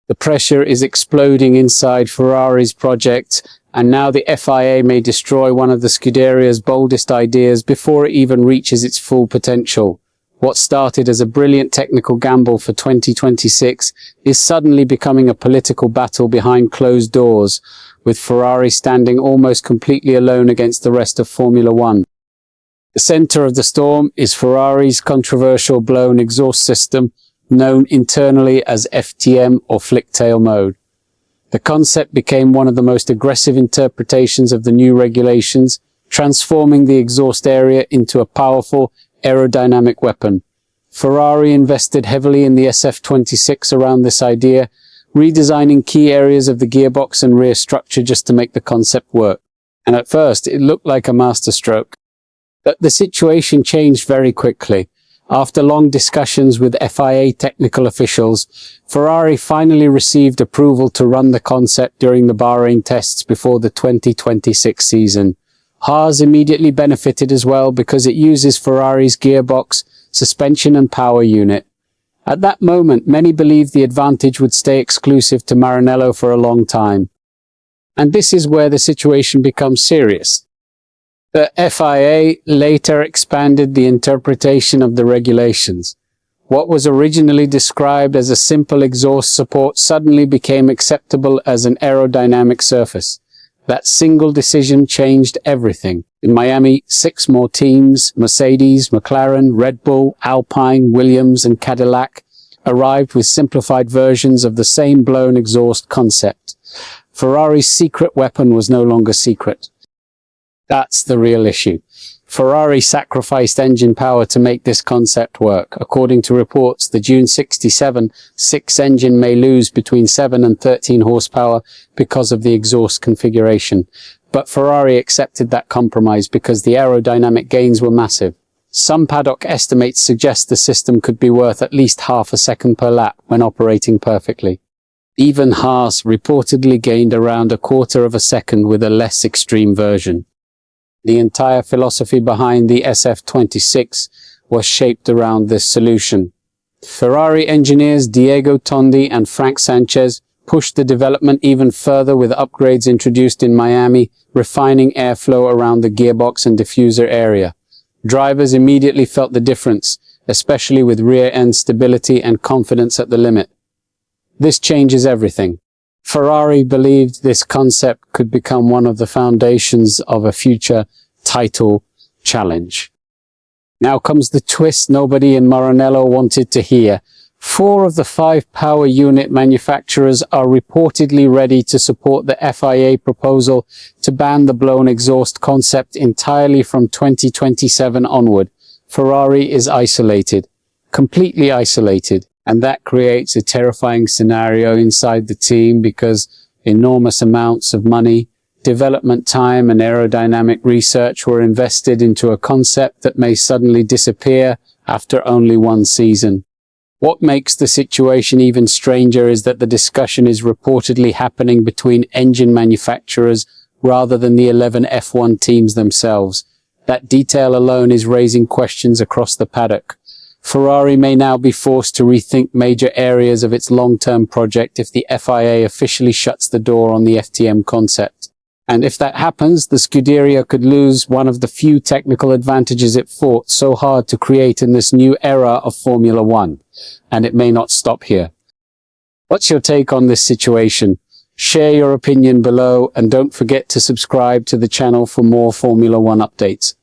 The pressure is exploding inside Ferrari's project, and now the FIA may destroy one of the Scuderia's boldest ideas before it even reaches its full potential. What started as a brilliant technical gamble for 2026 is suddenly becoming a political battle behind closed doors, with Ferrari standing almost completely alone against the rest of Formula One. The center of the storm is Ferrari's controversial blown exhaust system, known internally as FTM or flick-tail mode. The concept became one of the most aggressive interpretations of the new regulations, transforming the exhaust area into a powerful aerodynamic weapon. Ferrari invested heavily in the SF26 around this idea, redesigning key areas of the gearbox and rear structure just to make the concept work. And at first, it looked like a masterstroke. But the situation changed very quickly. After long discussions with FIA technical officials, Ferrari finally received approval to run the concept during the Bahrain tests before the 2026 season. Haas immediately benefited as well because it uses Ferrari's gearbox, suspension and power unit. At that moment, many believed the advantage would stay exclusive to Maranello for a long time. And this is where the situation becomes serious. The FIA later expanded the interpretation of the regulations. What was originally described as a simple exhaust support suddenly became acceptable as an aerodynamic surface. That single decision changed everything. In Miami, 6 more teams, Mercedes, McLaren, Red Bull, Alpine, Williams and Cadillac, arrived with simplified versions of the same blown exhaust concept. Ferrari's secret weapon was no longer secret. That's the real issue. Ferrari sacrificed engine power to make this concept work. According to reports, the June 67 6 engine may lose between 7 and 13 horsepower because of the exhaust configuration. But Ferrari accepted that compromise because the aerodynamic gains were massive. Some paddock estimates suggest the system could be worth at least half a second per lap when operating perfectly. Even Haas reportedly gained around a quarter of a second with a less extreme version. The entire philosophy behind the SF26 was shaped around this solution. Ferrari engineers Diego Tondi and Frank Sanchez pushed the development even further with upgrades introduced in Miami, refining airflow around the gearbox and diffuser area. Drivers immediately felt the difference, especially with rear-end stability and confidence at the limit. This changes everything. Ferrari believed this concept could become one of the foundations of a future title challenge. Now comes the twist nobody in Maranello wanted to hear. 4 of the 5 power unit manufacturers are reportedly ready to support the FIA proposal to ban the blown exhaust concept entirely from 2027 onward. Ferrari is isolated, completely isolated. And that creates a terrifying scenario inside the team because enormous amounts of money, development time and aerodynamic research were invested into a concept that may suddenly disappear after only 1 season. What makes the situation even stranger is that the discussion is reportedly happening between engine manufacturers rather than the 11 F1 teams themselves. That detail alone is raising questions across the paddock. Ferrari may now be forced to rethink major areas of its long-term project if the FIA officially shuts the door on the FTM concept. And if that happens, the Scuderia could lose one of the few technical advantages it fought so hard to create in this new era of Formula One. And it may not stop here. What's your take on this situation? Share your opinion below and don't forget to subscribe to the channel for more Formula One updates.